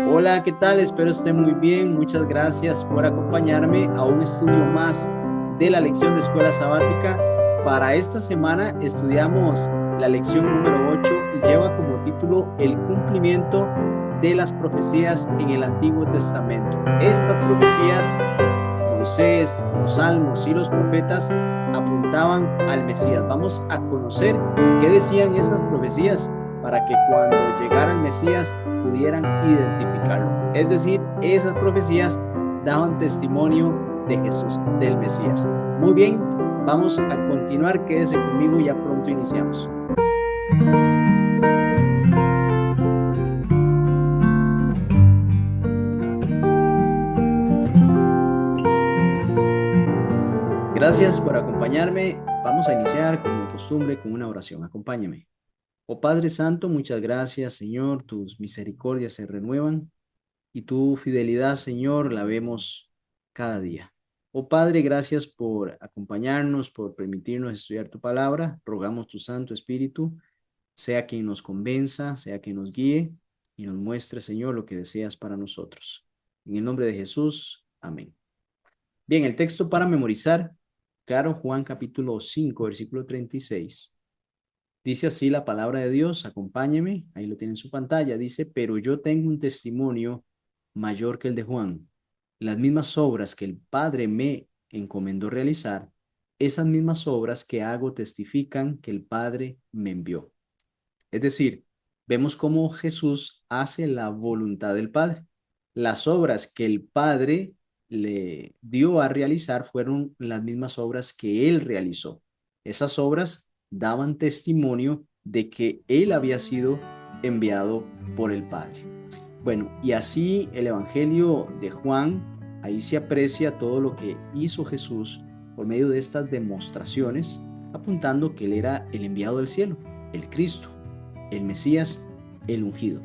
Hola, ¿qué tal? Espero estén muy bien. Muchas gracias por acompañarme a un estudio más de la lección de escuela sabática. Para esta semana estudiamos la lección número 8 y lleva como título El cumplimiento de las profecías en el Antiguo Testamento. Estas profecías, Moisés, los salmos y los profetas apuntaban al Mesías. Vamos a conocer qué decían esas profecías para que cuando llegara el Mesías pudieran identificarlo. Es decir, esas profecías daban testimonio de Jesús, del Mesías. Muy bien, vamos a continuar. Quédese conmigo, ya pronto iniciamos. Gracias por acompañarme. Vamos a iniciar, como de costumbre, con una oración. Acompáñeme. Oh Padre Santo, muchas gracias, Señor. Tus misericordias se renuevan y tu fidelidad, Señor, la vemos cada día. Oh Padre, gracias por acompañarnos, por permitirnos estudiar tu palabra. Rogamos tu Santo Espíritu, sea quien nos convenza, sea quien nos guíe y nos muestre, Señor, lo que deseas para nosotros. En el nombre de Jesús, amén. Bien, el texto para memorizar, claro, Juan capítulo 5, versículo 36. Dice así la palabra de Dios, acompáñeme, ahí lo tiene en su pantalla, dice, pero yo tengo un testimonio mayor que el de Juan. Las mismas obras que el Padre me encomendó realizar, esas mismas obras que hago testifican que el Padre me envió. Es decir, vemos cómo Jesús hace la voluntad del Padre. Las obras que el Padre le dio a realizar fueron las mismas obras que él realizó. Esas obras daban testimonio de que él había sido enviado por el Padre. Bueno, y así el Evangelio de Juan, ahí se aprecia todo lo que hizo Jesús por medio de estas demostraciones, apuntando que él era el enviado del cielo, el Cristo, el Mesías, el ungido.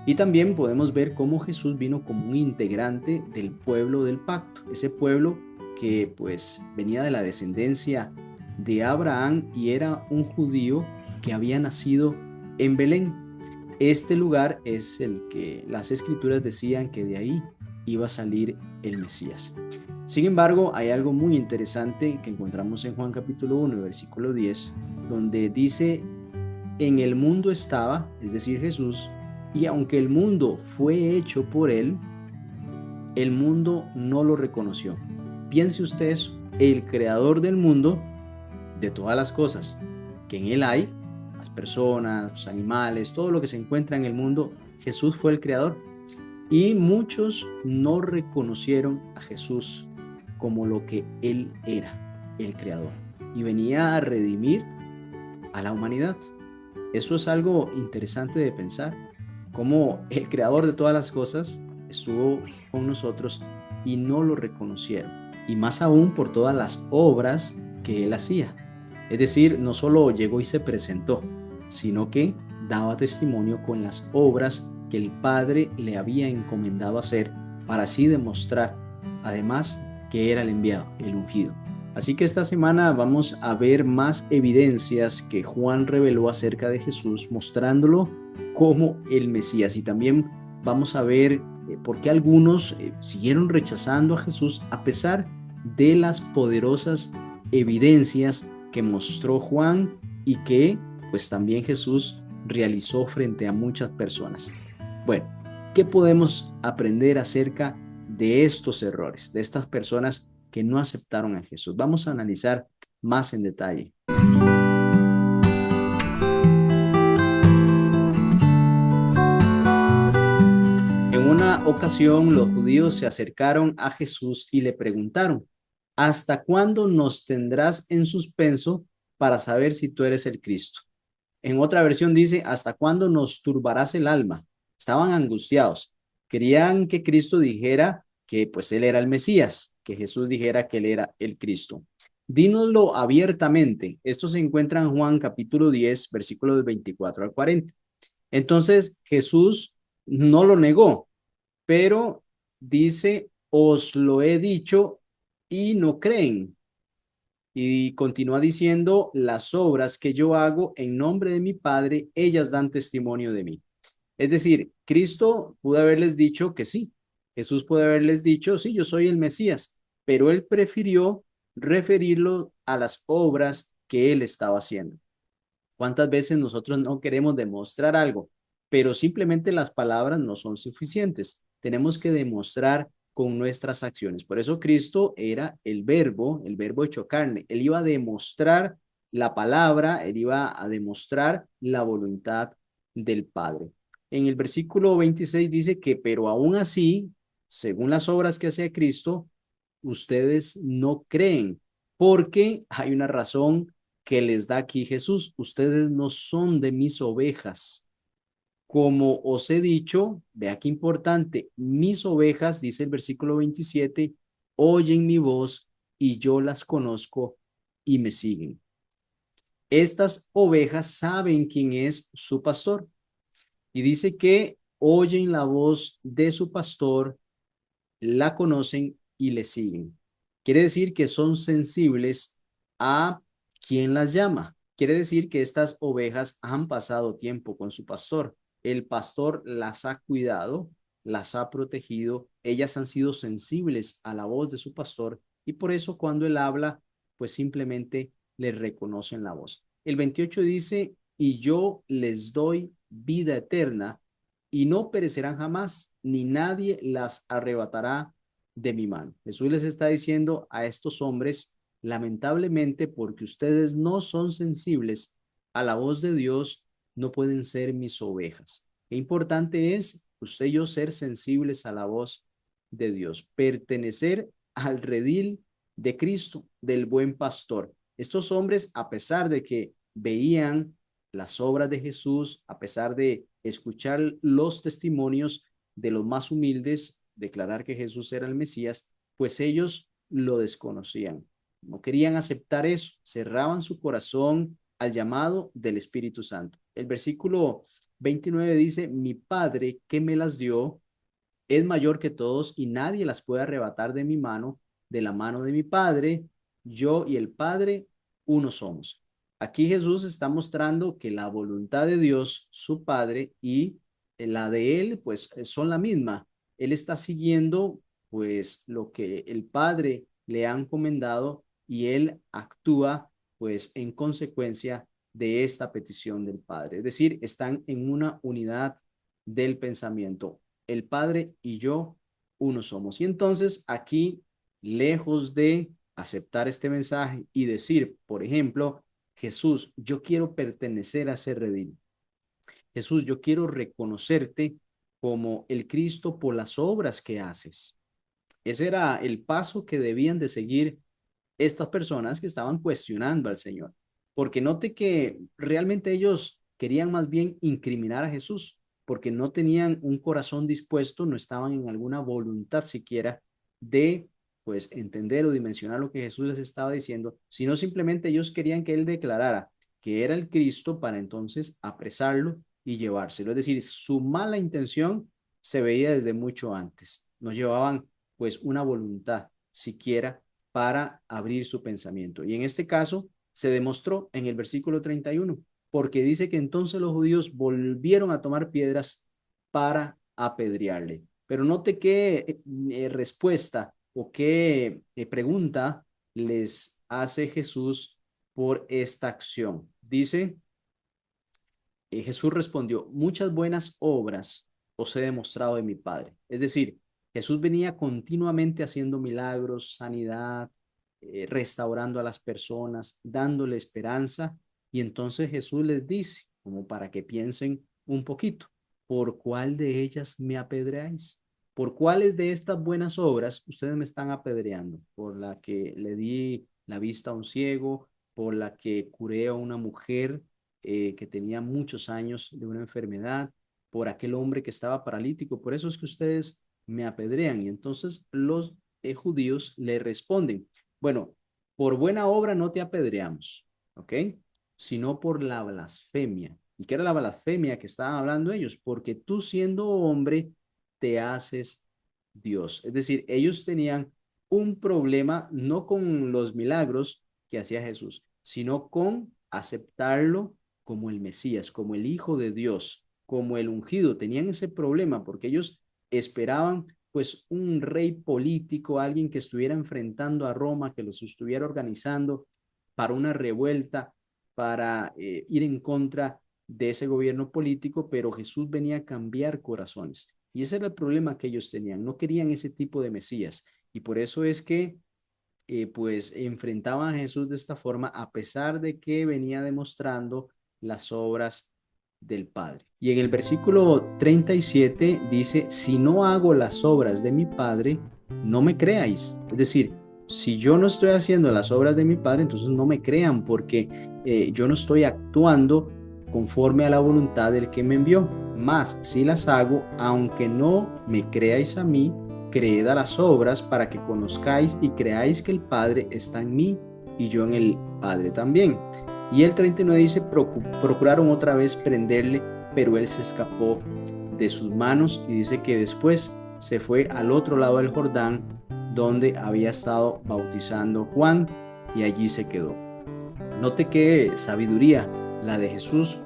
Y también podemos ver cómo Jesús vino como un integrante del pueblo del pacto, ese pueblo que pues venía de la descendencia de Abraham y era un judío que había nacido en Belén. Este lugar es el que las escrituras decían que de ahí iba a salir el Mesías. Sin embargo, hay algo muy interesante que encontramos en Juan capítulo 1, versículo 10, donde dice, en el mundo estaba, es decir, Jesús, y aunque el mundo fue hecho por él, el mundo no lo reconoció. Piense usted eso, el creador del mundo, de todas las cosas que en él hay, las personas, los animales, todo lo que se encuentra en el mundo, Jesús fue el creador. Y muchos no reconocieron a Jesús como lo que él era, el creador. Y venía a redimir a la humanidad. Eso es algo interesante de pensar, cómo el creador de todas las cosas estuvo con nosotros y no lo reconocieron. Y más aún por todas las obras que él hacía. Es decir, no solo llegó y se presentó, sino que daba testimonio con las obras que el Padre le había encomendado hacer para así demostrar, además, que era el enviado, el ungido. Así que esta semana vamos a ver más evidencias que Juan reveló acerca de Jesús, mostrándolo como el Mesías. Y también vamos a ver por qué algunos siguieron rechazando a Jesús a pesar de las poderosas evidencias que mostró Juan y que pues también Jesús realizó frente a muchas personas. Bueno, ¿qué podemos aprender acerca de estos errores, de estas personas que no aceptaron a Jesús? Vamos a analizar más en detalle. En una ocasión, los judíos se acercaron a Jesús y le preguntaron, ¿hasta cuándo nos tendrás en suspenso para saber si tú eres el Cristo? En otra versión dice, ¿hasta cuándo nos turbarás el alma? Estaban angustiados. Querían que Cristo dijera que pues él era el Mesías, que Jesús dijera que él era el Cristo. Dínoslo abiertamente. Esto se encuentra en Juan capítulo 10, versículos 24 al 40. Entonces Jesús no lo negó, pero dice, os lo he dicho y no creen. Y continúa diciendo, las obras que yo hago en nombre de mi Padre, ellas dan testimonio de mí. Es decir, Cristo pudo haberles dicho que sí. Jesús pudo haberles dicho, sí, yo soy el Mesías, pero él prefirió referirlo a las obras que él estaba haciendo. ¿Cuántas veces nosotros no queremos demostrar algo, pero simplemente las palabras no son suficientes? Tenemos que demostrar con nuestras acciones. Por eso Cristo era el verbo hecho carne. Él iba a demostrar la palabra, él iba a demostrar la voluntad del Padre. En el versículo 26 dice que, pero aún así, según las obras que hacía Cristo, ustedes no creen, porque hay una razón que les da aquí Jesús. Ustedes no son de mis ovejas. Como os he dicho, vea qué importante, mis ovejas, dice el versículo 27, oyen mi voz y yo las conozco y me siguen. Estas ovejas saben quién es su pastor y dice que oyen la voz de su pastor, la conocen y le siguen. Quiere decir que son sensibles a quien las llama. Quiere decir que estas ovejas han pasado tiempo con su pastor. El pastor las ha cuidado, las ha protegido. Ellas han sido sensibles a la voz de su pastor y por eso cuando él habla, pues simplemente le reconocen la voz. El 28 dice, y yo les doy vida eterna y no perecerán jamás, ni nadie las arrebatará de mi mano. Jesús les está diciendo a estos hombres, lamentablemente, porque ustedes no son sensibles a la voz de Dios, no pueden ser mis ovejas. Qué importante es usted y yo ser sensibles a la voz de Dios, pertenecer al redil de Cristo, del buen pastor. Estos hombres, a pesar de que veían las obras de Jesús, a pesar de escuchar los testimonios de los más humildes, declarar que Jesús era el Mesías, pues ellos lo desconocían. No querían aceptar eso, cerraban su corazón al llamado del Espíritu Santo. El versículo 29 dice, mi Padre que me las dio es mayor que todos y nadie las puede arrebatar de mi mano, de la mano de mi Padre. Yo y el Padre uno somos. Aquí Jesús está mostrando que la voluntad de Dios, su Padre, y la de Él, pues son la misma. Él está siguiendo, pues, lo que el Padre le ha encomendado y Él actúa, pues, en consecuencia de esta petición del Padre. Es decir, están en una unidad del pensamiento. El Padre y yo uno somos. Y entonces aquí, lejos de aceptar este mensaje y decir, por ejemplo, Jesús, yo quiero pertenecer a ese redil. Jesús, yo quiero reconocerte como el Cristo por las obras que haces. Ese era el paso que debían de seguir estas personas que estaban cuestionando al Señor. Porque note que realmente ellos querían más bien incriminar a Jesús, porque no tenían un corazón dispuesto, no estaban en alguna voluntad siquiera de pues entender o dimensionar lo que Jesús les estaba diciendo, sino simplemente ellos querían que él declarara que era el Cristo para entonces apresarlo y llevárselo. Es decir, su mala intención se veía desde mucho antes. No llevaban pues una voluntad siquiera para abrir su pensamiento. Y en este caso se demostró en el versículo 31, porque dice que entonces los judíos volvieron a tomar piedras para apedrearle. Pero note qué respuesta o qué pregunta les hace Jesús por esta acción. Dice, Jesús respondió, muchas buenas obras os he demostrado de mi Padre. Es decir, Jesús venía continuamente haciendo milagros, sanidad, restaurando a las personas, dándole esperanza. Y entonces Jesús les dice, como para que piensen un poquito, ¿por cuál de ellas me apedreáis? ¿Por cuáles de estas buenas obras ustedes me están apedreando? ¿Por la que le di la vista a un ciego? ¿Por la que curé a una mujer que tenía muchos años de una enfermedad? ¿Por aquel hombre que estaba paralítico? Por eso es que ustedes me apedrean. Y entonces los judíos le responden, bueno, por buena obra no te apedreamos, ¿ok? Sino por la blasfemia. ¿Y qué era la blasfemia que estaban hablando ellos? Porque tú siendo hombre te haces Dios. Es decir, ellos tenían un problema no con los milagros que hacía Jesús, sino con aceptarlo como el Mesías, como el Hijo de Dios. como el ungido. Tenían ese problema porque ellos esperaban pues un rey político, alguien que estuviera enfrentando a Roma, que los estuviera organizando para una revuelta, para ir en contra de ese gobierno político, pero Jesús venía a cambiar corazones. Y ese era el problema que ellos tenían, no querían ese tipo de Mesías. Y por eso es que pues enfrentaban a Jesús de esta forma, a pesar de que venía demostrando las obras del Padre. Y en el versículo 37 dice, si no hago las obras de mi Padre, no me creáis. Es decir, si yo no estoy haciendo las obras de mi Padre, entonces no me crean porque yo no estoy actuando conforme a la voluntad del que me envió. Más si las hago, aunque no me creáis a mí, creed a las obras para que conozcáis y creáis que el Padre está en mí y yo en el Padre también. Y el 39 dice, procuraron otra vez prenderle, pero él se escapó de sus manos y dice que después se fue al otro lado del Jordán donde había estado bautizando Juan y allí se quedó. Note qué sabiduría la de Jesús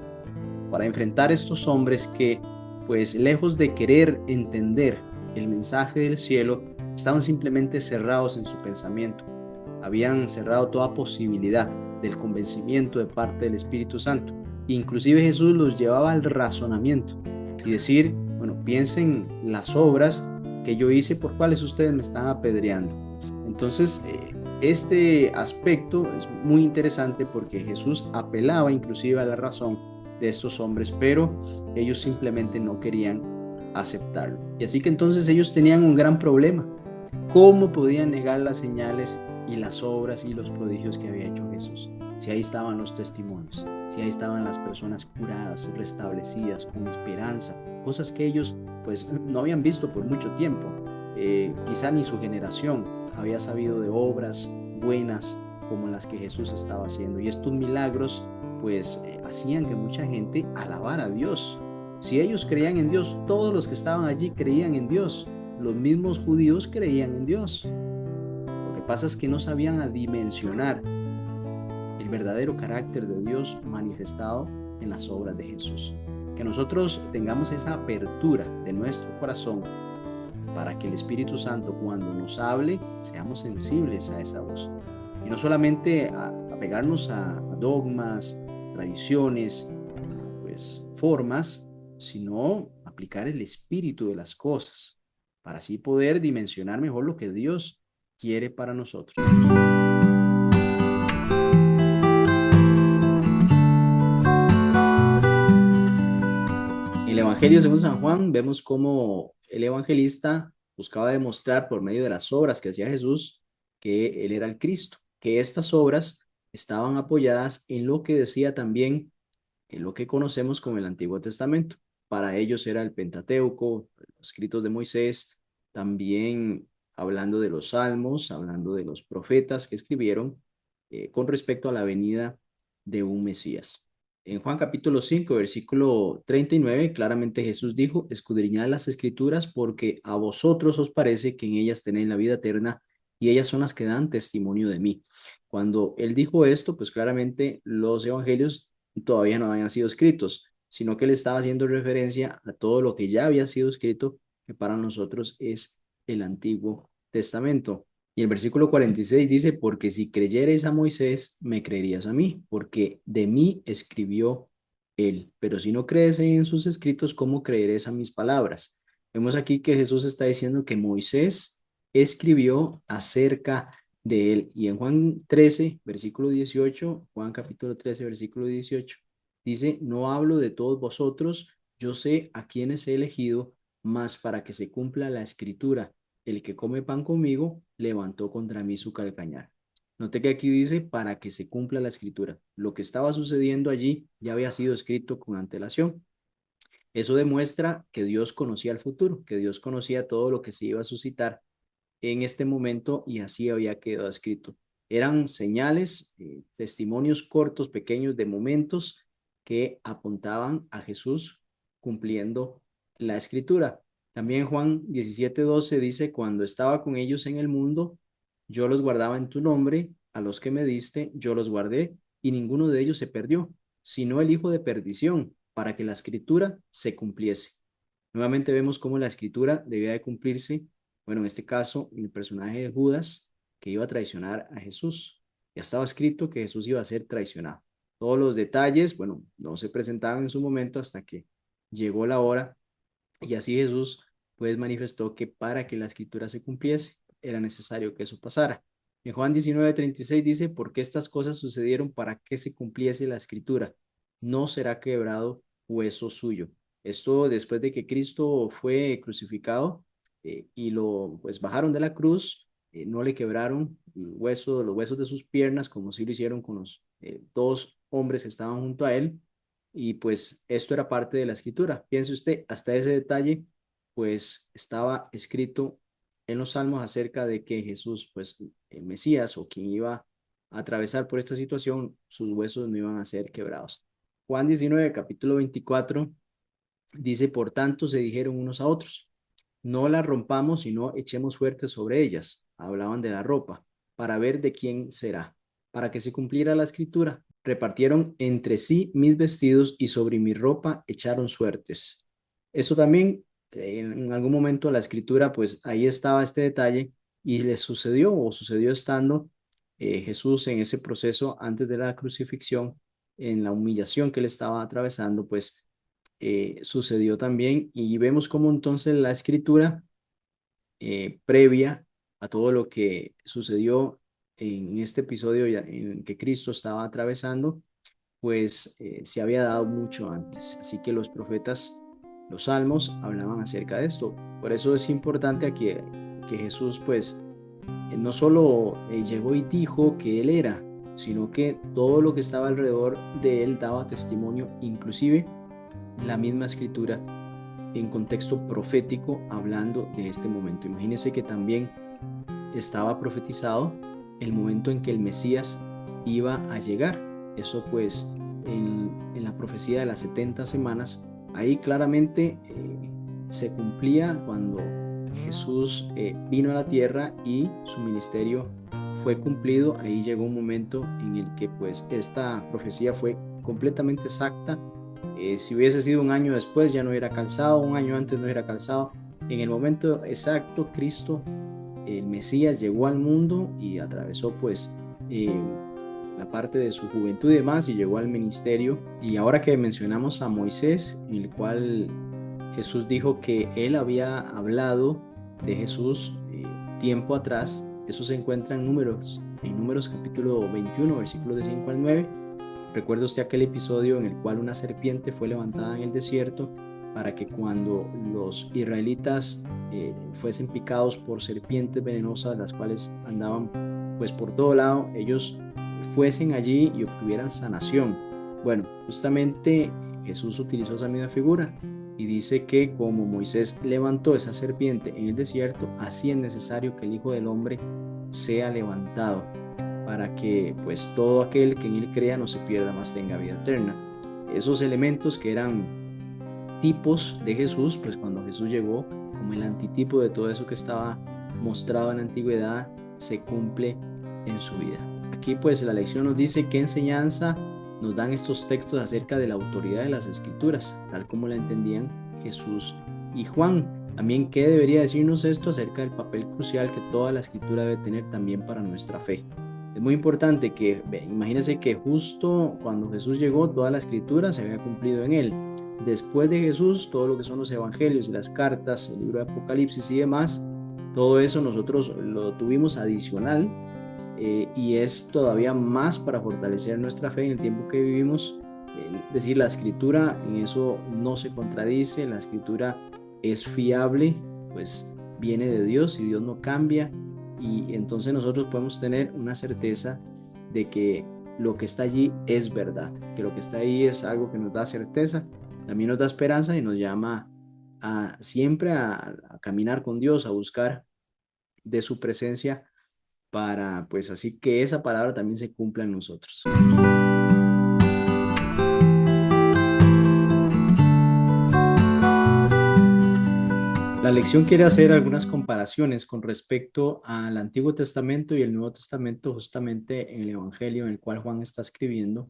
para enfrentar a estos hombres que, pues lejos de querer entender el mensaje del cielo, estaban simplemente cerrados en su pensamiento. Habían cerrado toda posibilidad del convencimiento de parte del Espíritu Santo. Inclusive Jesús los llevaba al razonamiento y decir, bueno, piensen las obras que yo hice por cuáles ustedes me están apedreando. Entonces, este aspecto es muy interesante porque Jesús apelaba inclusive a la razón de estos hombres, pero ellos simplemente no querían aceptarlo. Y así que entonces ellos tenían un gran problema. ¿Cómo podían negar las señales y las obras y los prodigios que había hecho Jesús? Si ahí estaban los testimonios, si ahí estaban las personas curadas, restablecidas, con esperanza, cosas que ellos pues no habían visto por mucho tiempo. Quizá ni su generación había sabido de obras buenas como las que Jesús estaba haciendo. Y estos milagros pues hacían que mucha gente alabara a Dios. Si ellos creían en Dios, todos los que estaban allí creían en Dios. Los mismos judíos creían en Dios. Lo que pasa es que no sabían adimensionar el verdadero carácter de Dios manifestado en las obras de Jesús. Que nosotros tengamos esa apertura de nuestro corazón para que el Espíritu Santo, cuando nos hable, seamos sensibles a esa voz. Y no solamente a pegarnos a dogmas, tradiciones, pues formas, sino aplicar el espíritu de las cosas, para así poder dimensionar mejor lo que Dios quiere para nosotros. En el Evangelio según San Juan vemos cómo el evangelista buscaba demostrar por medio de las obras que hacía Jesús que él era el Cristo, que estas obras estaban apoyadas en lo que decía también en lo que conocemos como el Antiguo Testamento. Para ellos era el Pentateuco, los escritos de Moisés, también hablando de los salmos, hablando de los profetas que escribieron con respecto a la venida de un Mesías. En Juan capítulo 5, versículo 39, claramente Jesús dijo, escudriñad las escrituras porque a vosotros os parece que en ellas tenéis la vida eterna y ellas son las que dan testimonio de mí. Cuando él dijo esto, pues claramente los evangelios todavía no habían sido escritos, sino que le estaba haciendo referencia a todo lo que ya había sido escrito, que para nosotros es el Antiguo Testamento. Y el versículo 46 dice, porque si creyeres a Moisés, me creerías a mí, porque de mí escribió él. Pero si no crees en sus escritos, ¿cómo creeréis a mis palabras? Vemos aquí que Jesús está diciendo que Moisés escribió acerca de él. Y en Juan 13, versículo 18, Juan capítulo 13, versículo 18, dice, no hablo de todos vosotros, yo sé a quienes he elegido, mas para que se cumpla la escritura, el que come pan conmigo levantó contra mí su calcañar. Note que aquí dice para que se cumpla la escritura. Lo que estaba sucediendo allí ya había sido escrito con antelación. Eso demuestra que Dios conocía el futuro, que Dios conocía todo lo que se iba a suscitar en este momento y así había quedado escrito. Eran señales, testimonios cortos, pequeños de momentos que apuntaban a Jesús cumpliendo la escritura. También Juan 17:12 dice, cuando estaba con ellos en el mundo, yo los guardaba en tu nombre, a los que me diste, yo los guardé, y ninguno de ellos se perdió, sino el hijo de perdición, para que la escritura se cumpliese. Nuevamente vemos cómo la escritura debía de cumplirse, bueno, en este caso, el personaje de Judas, que iba a traicionar a Jesús. Ya estaba escrito que Jesús iba a ser traicionado. Todos los detalles, bueno, no se presentaban en su momento hasta que llegó la hora y así Jesús pues manifestó que para que la escritura se cumpliese era necesario que eso pasara. En Juan 19:36 dice, porque estas cosas sucedieron para que se cumpliese la escritura. No será quebrado hueso suyo. Esto después de que Cristo fue crucificado y lo pues bajaron de la cruz, no le quebraron los huesos de sus piernas como si lo hicieron con los dos hombres que estaban junto a él, y pues esto era parte de la escritura. Piense usted, hasta ese detalle, pues estaba escrito en los salmos acerca de que Jesús, pues el Mesías o quien iba a atravesar por esta situación, sus huesos no iban a ser quebrados. Juan 19, capítulo 24, dice, por tanto se dijeron unos a otros, no la rompamos, sino echemos suerte sobre ellas. Hablaban de la ropa, para ver de quién será. Para que se cumpliera la escritura, repartieron entre sí mis vestidos y sobre mi ropa echaron suertes. Eso también, en algún momento la escritura, pues ahí estaba este detalle y le sucedió o sucedió estando Jesús en ese proceso antes de la crucifixión, en la humillación que él estaba atravesando, pues sucedió también y vemos cómo entonces la escritura previa a todo lo que sucedió en este episodio en que Cristo estaba atravesando, pues se había dado mucho antes. Así que los profetas, los salmos, hablaban acerca de esto. Por eso es importante aquí que Jesús, pues, no solo llegó y dijo que Él era, sino que todo lo que estaba alrededor de Él daba testimonio, inclusive la misma escritura en contexto profético hablando de este momento. Imagínense que también estaba profetizado el momento en que el Mesías iba a llegar. Eso pues en la profecía de las 70 semanas, ahí claramente se cumplía cuando Jesús vino a la tierra y su ministerio fue cumplido. Ahí llegó un momento en el que pues esta profecía fue completamente exacta. Si hubiese sido un año después ya no hubiera calzado, un año antes no hubiera calzado. En el momento exacto, Cristo, el Mesías, llegó al mundo y atravesó pues la parte de su juventud y demás y llegó al ministerio. Y ahora que mencionamos a Moisés, en el cual Jesús dijo que él había hablado de Jesús tiempo atrás, eso se encuentra en Números capítulo 21, versículos de 5 al 9. ¿Recuerda usted aquel episodio en el cual una serpiente fue levantada en el desierto para que cuando los israelitas fuesen picados por serpientes venenosas, las cuales andaban pues por todo lado, ellos fuesen allí y obtuvieran sanación? Bueno, justamente Jesús utilizó esa misma figura y dice que como Moisés levantó esa serpiente en el desierto, así es necesario que el Hijo del Hombre sea levantado, para que pues todo aquel que en él crea no se pierda, mas tenga vida eterna. Esos elementos que eran tipos de Jesús, pues cuando Jesús llegó como el antitipo de todo eso que estaba mostrado en la antigüedad, se cumple en su vida. Aquí pues la lección nos dice qué enseñanza nos dan estos textos acerca de la autoridad de las escrituras, tal como la entendían Jesús y Juan. También qué debería decirnos esto acerca del papel crucial que toda la escritura debe tener también para nuestra fe. Es muy importante que, imagínense que justo cuando Jesús llegó, toda la escritura se había cumplido en él. Después de Jesús, todo lo que son los evangelios y las cartas, el libro de Apocalipsis y demás, todo eso nosotros lo tuvimos adicional y es todavía más para fortalecer nuestra fe en el tiempo que vivimos. Es decir, la escritura en eso no se contradice, la escritura es fiable, pues viene de Dios y Dios no cambia. Y entonces nosotros podemos tener una certeza de que lo que está allí es verdad, que lo que está ahí es algo que nos da certeza, también nos da esperanza y nos llama a siempre a caminar con Dios, a buscar de su presencia para pues así que esa palabra también se cumpla en nosotros. La lección quiere hacer algunas comparaciones con respecto al Antiguo Testamento y el Nuevo Testamento, justamente en el Evangelio en el cual Juan está escribiendo.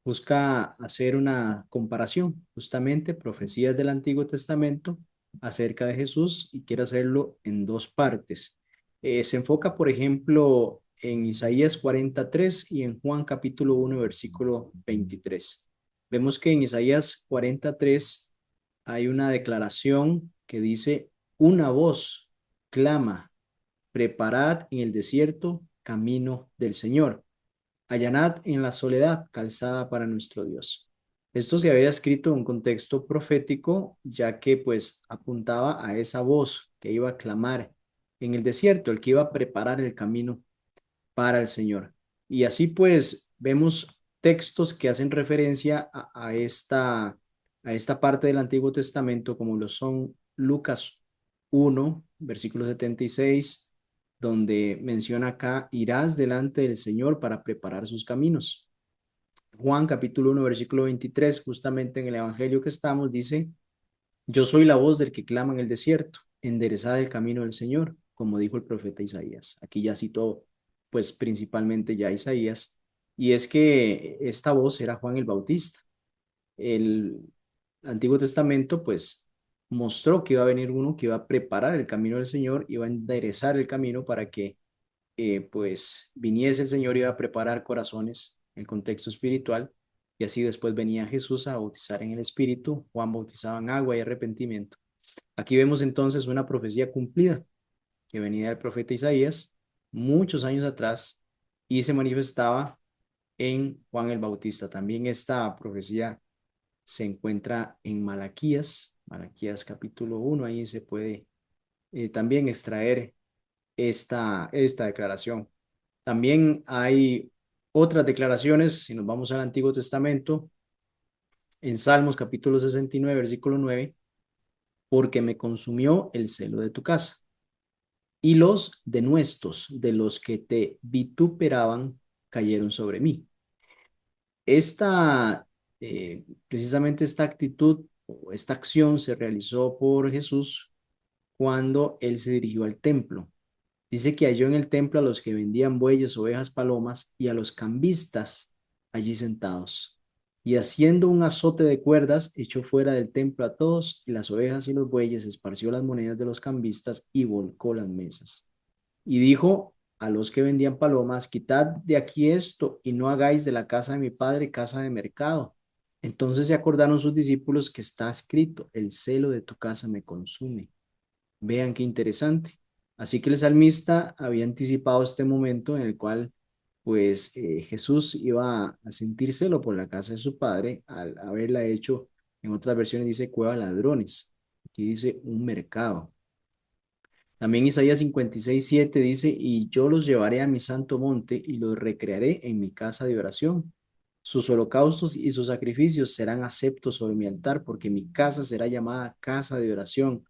busca hacer una comparación, justamente profecías del Antiguo Testamento acerca de Jesús y quiere hacerlo en dos partes. Se enfoca, por ejemplo, en Isaías 43 y en Juan capítulo 1, versículo 23. Vemos que en Isaías 43 hay una declaración que dice, una voz clama, preparad en el desierto camino del Señor, allanad en la soledad calzada para nuestro Dios. Esto se había escrito en un contexto profético, ya que pues apuntaba a esa voz que iba a clamar en el desierto, el que iba a preparar el camino para el Señor. Y así pues vemos textos que hacen referencia a esta parte del Antiguo Testamento, como lo son Lucas 1, versículo 76, donde menciona acá, irás delante del Señor para preparar sus caminos. Juan capítulo 1, versículo 23, justamente en el Evangelio que estamos, dice, yo soy la voz del que clama en el desierto, enderezad el camino del Señor, como dijo el profeta Isaías. Aquí ya citó, pues principalmente ya Isaías, y es que esta voz era Juan el Bautista. El Antiguo Testamento, pues, mostró que iba a venir uno que iba a preparar el camino del Señor, iba a enderezar el camino para que, pues, viniese el Señor, iba a preparar corazones en el contexto espiritual, y así después venía Jesús a bautizar en el Espíritu, Juan bautizaba en agua y arrepentimiento. Aquí vemos entonces una profecía cumplida que venía del profeta Isaías muchos años atrás y se manifestaba en Juan el Bautista. También esta profecía se encuentra en Malaquías, Malaquías capítulo 1, ahí se puede también extraer esta declaración. También hay otras declaraciones, si nos vamos al Antiguo Testamento, en Salmos capítulo 69, versículo 9, porque me consumió el celo de tu casa y los denuestos de los que te vituperaban cayeron sobre mí. Esta, precisamente esta actitud o esta acción se realizó por Jesús cuando él se dirigió al templo. Dice que halló en el templo a los que vendían bueyes, ovejas, palomas y a los cambistas allí sentados. Y haciendo un azote de cuerdas, echó fuera del templo a todos y las ovejas y los bueyes, esparció las monedas de los cambistas y volcó las mesas. Y dijo a los que vendían palomas, quitad de aquí esto y no hagáis de la casa de mi padre casa de mercado. Entonces se acordaron sus discípulos que está escrito, el celo de tu casa me consume. Vean qué interesante. Así que el salmista había anticipado este momento en el cual pues Jesús iba a sentir celo por la casa de su padre al haberla hecho, en otras versiones dice cueva de ladrones, aquí dice un mercado. También Isaías 56:7 dice, y yo los llevaré a mi santo monte y los recrearé en mi casa de oración. Sus holocaustos y sus sacrificios serán aceptos sobre mi altar, porque mi casa será llamada casa de oración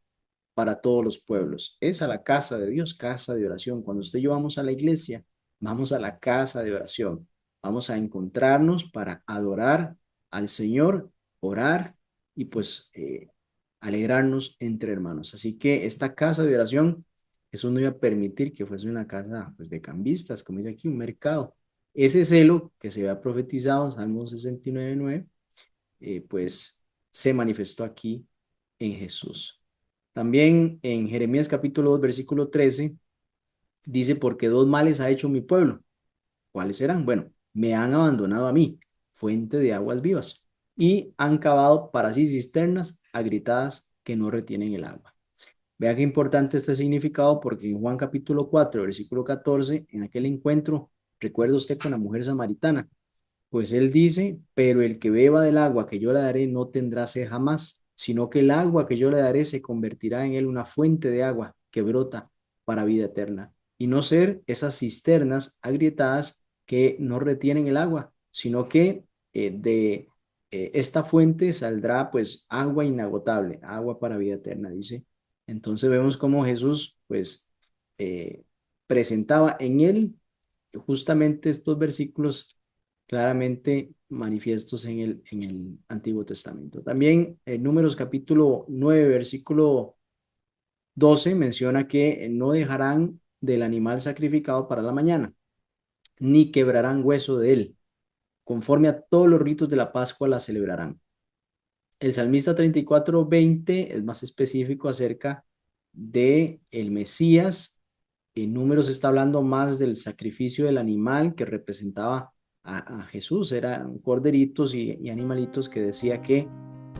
para todos los pueblos. Es a la casa de Dios, casa de oración. Cuando usted y yo vamos a la iglesia, vamos a la casa de oración. Vamos a encontrarnos para adorar al Señor, orar y pues alegrarnos entre hermanos. Así que esta casa de oración, Jesús no iba a permitir que fuese una casa pues, de cambistas, como dice aquí, un mercado. Ese celo que se había profetizado en Salmo 69:9, pues se manifestó aquí en Jesús. También en Jeremías capítulo 2, versículo 13, dice, porque dos males ha hecho mi pueblo. ¿Cuáles serán? Bueno, me han abandonado a mí, fuente de aguas vivas, y han cavado para sí cisternas agrietadas que no retienen el agua. Vea qué importante este significado, porque en Juan capítulo 4, versículo 14, en aquel encuentro, recuerda usted con la mujer samaritana, pues él dice, pero el que beba del agua que yo le daré no tendrá sed jamás, sino que el agua que yo le daré se convertirá en él una fuente de agua que brota para vida eterna. Y no ser esas cisternas agrietadas que no retienen el agua, sino que de esta fuente saldrá pues agua inagotable, agua para vida eterna, dice. Entonces vemos cómo Jesús pues eh, presentaba en él justamente estos versículos claramente manifiestos en el Antiguo Testamento. También en Números capítulo 9, versículo 12 menciona que no dejarán del animal sacrificado para la mañana, ni quebrarán hueso de él. conforme a todos los ritos de la Pascua la celebrarán. El Salmista 34:20 es más específico acerca de el Mesías. En Números está hablando más del sacrificio del animal que representaba a Jesús. Eran corderitos y animalitos que decía que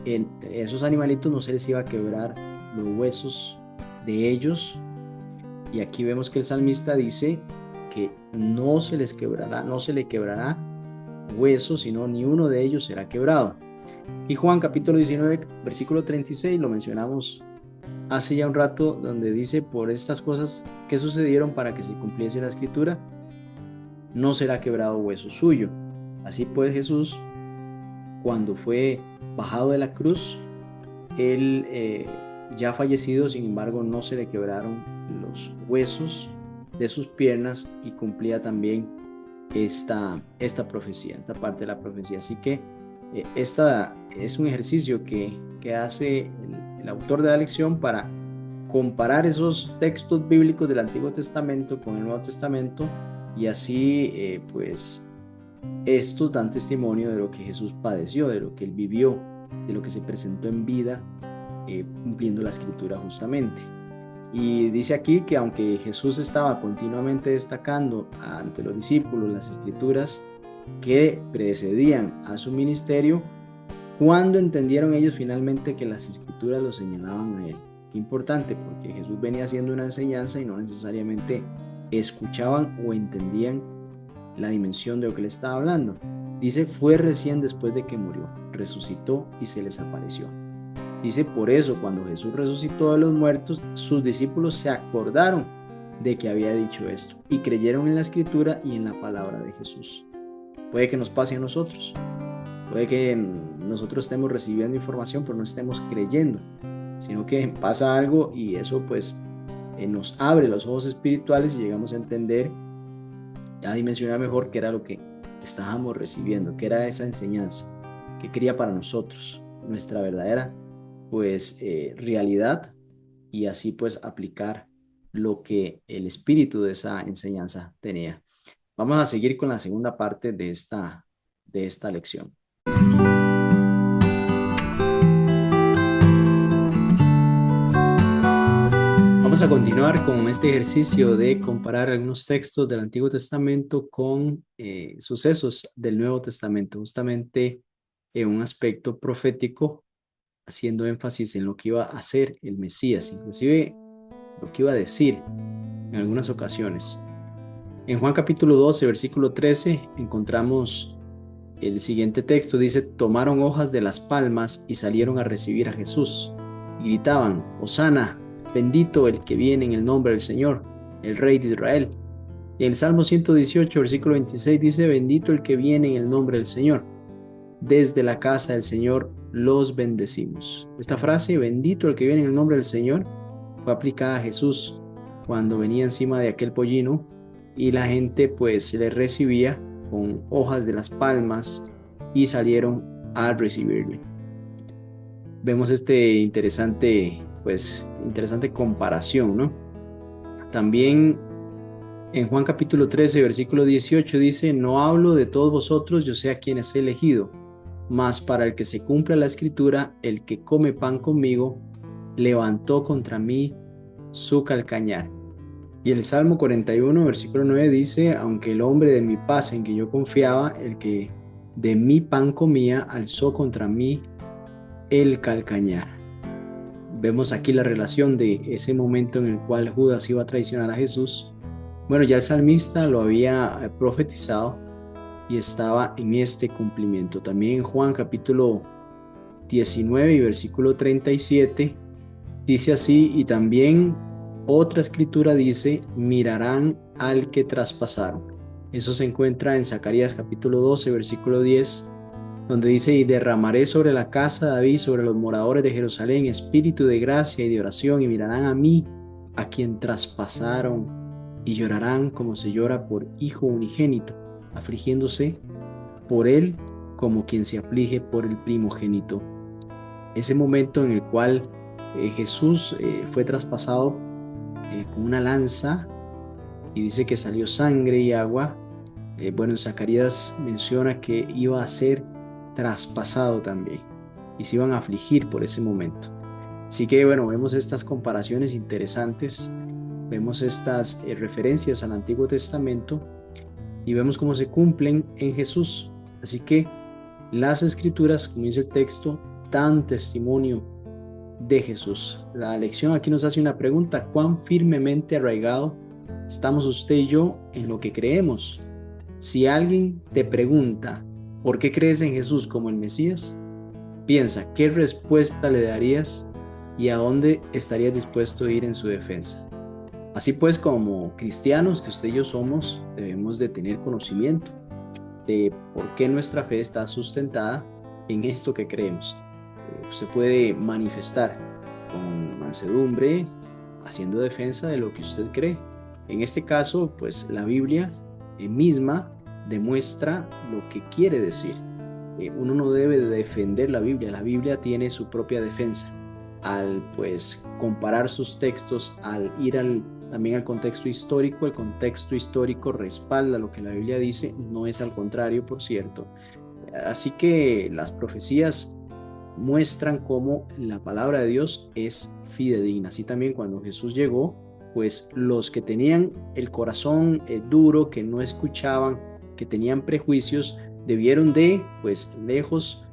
en esos animalitos no se les iba a quebrar los huesos de ellos. Y aquí vemos que el salmista dice que no se les quebrará, no se le quebrará hueso, sino ni uno de ellos será quebrado. Y Juan capítulo 19, versículo 36, lo mencionamos hace ya un rato, donde dice: por estas cosas que sucedieron para que se cumpliese la escritura, no será quebrado hueso suyo. Así pues, Jesús, cuando fue bajado de la cruz, él ya fallecido, sin embargo, no se le quebraron los huesos de sus piernas, y cumplía también esta profecía, esta parte de la profecía. Así que esta es un ejercicio que hace el autor de la lección para comparar esos textos bíblicos del Antiguo Testamento con el Nuevo Testamento, y así pues estos dan testimonio de lo que Jesús padeció, de lo que él vivió, de lo que se presentó en vida, cumpliendo la escritura justamente. Y dice aquí que aunque Jesús estaba continuamente destacando ante los discípulos las escrituras que precedían a su ministerio, cuando entendieron ellos finalmente que las escrituras lo señalaban a él. Qué importante, porque Jesús venía haciendo una enseñanza y no necesariamente escuchaban o entendían la dimensión de lo que le estaba hablando. Dice: fue recién después de que murió, resucitó y se les apareció. Dice: por eso cuando Jesús resucitó de los muertos, sus discípulos se acordaron de que había dicho esto y creyeron en la escritura y en la palabra de Jesús. Puede que nos pase a nosotros, puede que nosotros estemos recibiendo información pero no estemos creyendo, sino que pasa algo y eso pues nos abre los ojos espirituales y llegamos a entender, a dimensionar mejor qué era lo que estábamos recibiendo, qué era esa enseñanza, qué quería para nosotros, nuestra verdadera pues realidad, y así pues aplicar lo que el espíritu de esa enseñanza tenía. Vamos a seguir con la segunda parte de esta lección. Vamos a continuar con este ejercicio de comparar algunos textos del Antiguo Testamento con sucesos del Nuevo Testamento, justamente en un aspecto profético, haciendo énfasis en lo que iba a hacer el Mesías, inclusive lo que iba a decir en algunas ocasiones. En Juan capítulo 12, versículo 13, encontramos el siguiente texto. Dice: tomaron hojas de las palmas y salieron a recibir a Jesús, y gritaban: Hosana, bendito el que viene en el nombre del Señor, el Rey de Israel. Y el Salmo 118, versículo 26 dice: bendito el que viene en el nombre del Señor. Desde la casa del Señor los bendecimos. Esta frase, bendito el que viene en el nombre del Señor, fue aplicada a Jesús cuando venía encima de aquel pollino y la gente pues le recibía con hojas de las palmas y salieron a recibirle. Vemos interesante comparación, ¿no? También en Juan capítulo 13, versículo 18 dice: no hablo de todos vosotros, yo sé a quienes he elegido, mas para el que se cumpla la escritura, el que come pan conmigo, levantó contra mí su calcañar. Y el Salmo 41, versículo 9 dice: aunque el hombre de mi paz en que yo confiaba, el que de mi pan comía, alzó contra mí el calcañar. Vemos aquí la relación de ese momento en el cual Judas iba a traicionar a Jesús. Bueno, ya el salmista lo había profetizado y estaba en este cumplimiento. También en Juan capítulo 19 y versículo 37 dice así: y también otra escritura dice: mirarán al que traspasaron. Eso se encuentra en Zacarías capítulo 12 versículo 10, donde dice: y derramaré sobre la casa de David, sobre los moradores de Jerusalén, espíritu de gracia y de oración, y mirarán a mí, a quien traspasaron, y llorarán como se llora por hijo unigénito, afligiéndose por él como quien se aflige por el primogénito. Ese momento en el cual Jesús fue traspasado con una lanza, y dice que salió sangre y agua, Bueno, en Zacarías menciona que iba a ser traspasado también y se iban a afligir por ese momento. Así que bueno, vemos estas comparaciones interesantes, vemos estas referencias al Antiguo Testamento y vemos cómo se cumplen en Jesús. Así que las escrituras, como dice el texto, dan testimonio de Jesús. La lección aquí nos hace una pregunta: ¿cuán firmemente arraigado estamos usted y yo en lo que creemos? Si alguien te pregunta, ¿por qué crees en Jesús como el Mesías? Piensa, ¿qué respuesta le darías y a dónde estarías dispuesto a ir en su defensa? Así pues, como cristianos que usted y yo somos, debemos de tener conocimiento de por qué nuestra fe está sustentada en esto que creemos. Usted puede manifestar con mansedumbre, haciendo defensa de lo que usted cree. En este caso, pues la Biblia misma demuestra lo que quiere decir. Uno no debe de defender la Biblia tiene su propia defensa. Al pues comparar sus textos, al ir también al contexto histórico, el contexto histórico respalda lo que la Biblia dice, no es al contrario, por cierto. Así que las profecías muestran cómo la palabra de Dios es fidedigna. Así también cuando Jesús llegó, pues los que tenían el corazón duro, que no escuchaban, que tenían prejuicios, debieron de, pues lejos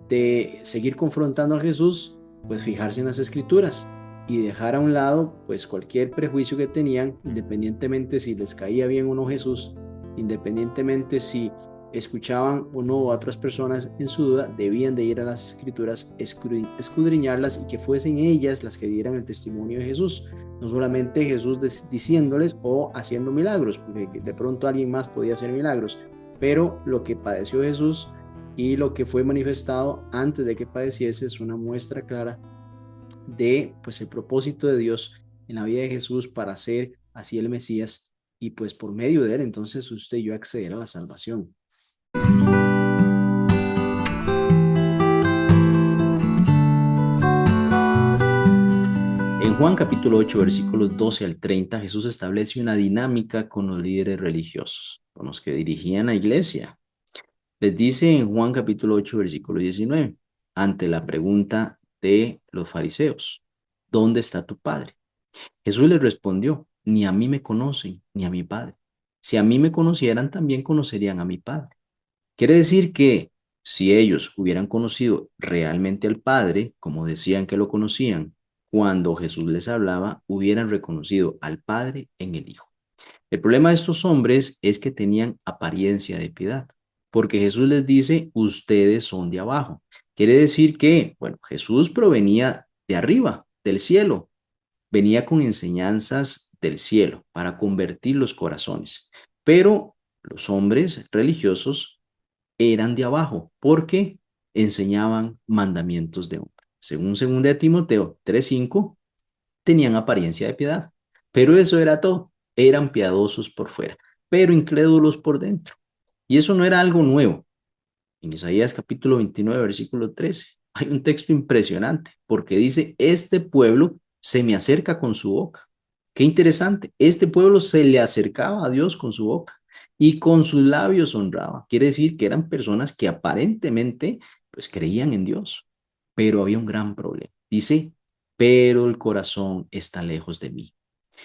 de seguir confrontando a Jesús, pues fijarse en las escrituras y dejar a un lado pues cualquier prejuicio que tenían, independientemente si les caía bien o no Jesús, independientemente si escuchaban o no a otras personas en su duda, debían de ir a las escrituras, escudriñarlas y que fuesen ellas las que dieran el testimonio de Jesús. No solamente Jesús diciéndoles o haciendo milagros, porque de pronto alguien más podía hacer milagros, pero lo que padeció Jesús y lo que fue manifestado antes de que padeciese es una muestra clara de pues el propósito de Dios en la vida de Jesús para ser así el Mesías y pues por medio de él entonces usted y yo acceder a la salvación. En Juan capítulo 8 versículos 12 al 30, Jesús establece una dinámica con los líderes religiosos, con los que dirigían la iglesia. Les dice en Juan capítulo 8 versículo 19, ante la pregunta de los fariseos, ¿dónde está tu padre? Jesús les respondió, ni a mí me conocen, ni a mi padre. Si a mí me conocieran, también conocerían a mi padre. Quiere decir que si ellos hubieran conocido realmente al Padre, como decían que lo conocían, cuando Jesús les hablaba, hubieran reconocido al Padre en el Hijo. El problema de estos hombres es que tenían apariencia de piedad, porque Jesús les dice, ustedes son de abajo. Quiere decir que, bueno, Jesús provenía de arriba, del cielo, venía con enseñanzas del cielo para convertir los corazones, pero los hombres religiosos eran de abajo porque enseñaban mandamientos de hombre. Según 2 de Timoteo 3:5, tenían apariencia de piedad, pero eso era todo. Eran piadosos por fuera, pero incrédulos por dentro. Y eso no era algo nuevo. En Isaías capítulo 29, versículo 13, hay un texto impresionante porque dice, este pueblo se me acerca con su boca. Qué interesante, este pueblo se le acercaba a Dios con su boca y con sus labios honraba. Quiere decir que eran personas que aparentemente pues creían en Dios, pero había un gran problema. Dice, pero el corazón está lejos de mí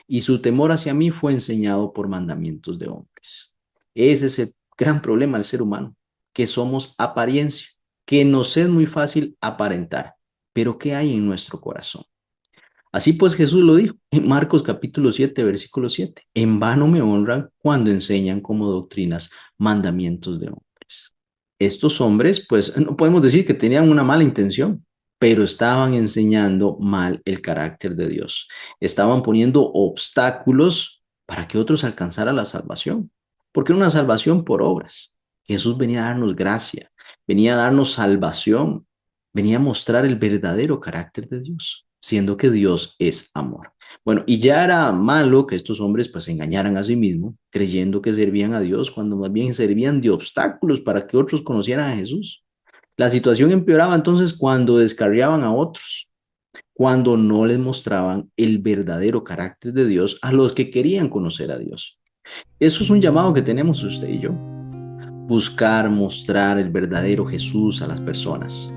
y su temor hacia mí fue enseñado por mandamientos de hombres. Ese es el gran problema del ser humano, que somos apariencia, que nos es muy fácil aparentar, pero ¿qué hay en nuestro corazón? Así pues Jesús lo dijo en Marcos capítulo 7, versículo 7. En vano me honran cuando enseñan como doctrinas mandamientos de hombres. Estos hombres, pues no podemos decir que tenían una mala intención, pero estaban enseñando mal el carácter de Dios. Estaban poniendo obstáculos para que otros alcanzaran la salvación, porque era una salvación por obras. Jesús venía a darnos gracia, venía a darnos salvación, venía a mostrar el verdadero carácter de Dios, siendo que Dios es amor. Bueno, y ya era malo que estos hombres pues se engañaran a sí mismos, creyendo que servían a Dios, cuando más bien servían de obstáculos para que otros conocieran a Jesús. La situación empeoraba entonces cuando descarriaban a otros, cuando no les mostraban el verdadero carácter de Dios a los que querían conocer a Dios. Eso es un llamado que tenemos usted y yo. buscar mostrar el verdadero Jesús a las personas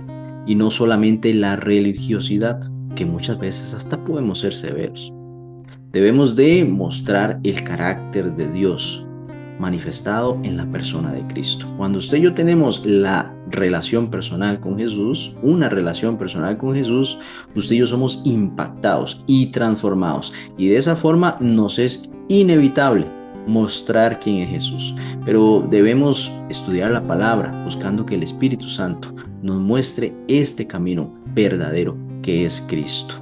y no solamente la religiosidad, que muchas veces hasta podemos ser severos. Debemos de mostrar el carácter de Dios manifestado en la persona de Cristo. Cuando usted y yo tenemos la relación personal con Jesús, una relación personal con Jesús, usted y yo somos impactados y transformados. Y de esa forma nos es inevitable mostrar quién es Jesús. Pero debemos estudiar la palabra buscando que el Espíritu Santo nos muestre este camino verdadero que es Cristo.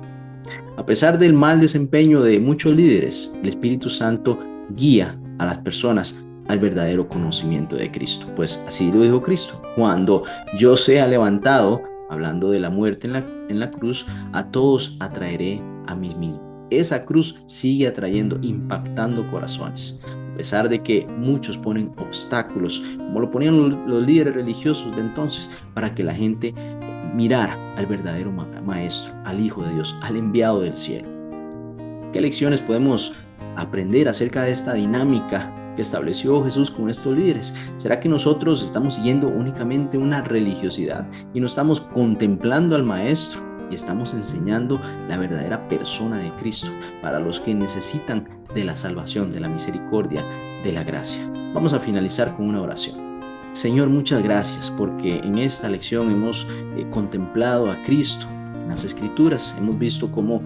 A pesar del mal desempeño de muchos líderes, el Espíritu Santo guía a las personas al verdadero conocimiento de Cristo. Pues así lo dijo Cristo: cuando yo sea levantado, hablando de la muerte en la cruz, a todos atraeré a mí mismo. Esa cruz sigue atrayendo, impactando corazones. A pesar de que muchos ponen obstáculos, como lo ponían los líderes religiosos de entonces, para que la gente mirara al verdadero maestro, al Hijo de Dios, al enviado del cielo. ¿Qué lecciones podemos aprender acerca de esta dinámica que estableció Jesús con estos líderes? ¿Será que nosotros estamos siguiendo únicamente una religiosidad y no estamos contemplando al Maestro y estamos enseñando la verdadera persona de Cristo para los que necesitan de la salvación, de la misericordia, de la gracia? Vamos a finalizar con una oración. Señor, muchas gracias porque en esta lección hemos contemplado a Cristo en las Escrituras. Hemos visto cómo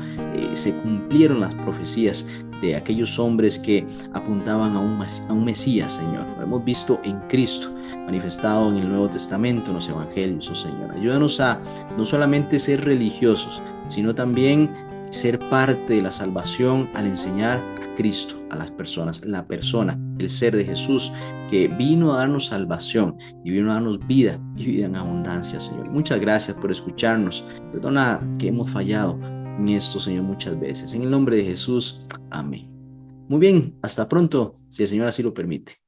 se cumplieron las profecías de aquellos hombres que apuntaban a un Mesías, Señor. Lo hemos visto en Cristo, manifestado en el Nuevo Testamento, en los Evangelios, oh Señor. Ayúdanos a no solamente ser religiosos, sino también ser parte de la salvación al enseñar a Cristo a las personas, la persona, el ser de Jesús, que vino a darnos salvación y vino a darnos vida y vida en abundancia, Señor. Muchas gracias por escucharnos. Perdona que hemos fallado en esto, Señor, muchas veces. En el nombre de Jesús, amén. Muy bien, hasta pronto, si el Señor así lo permite.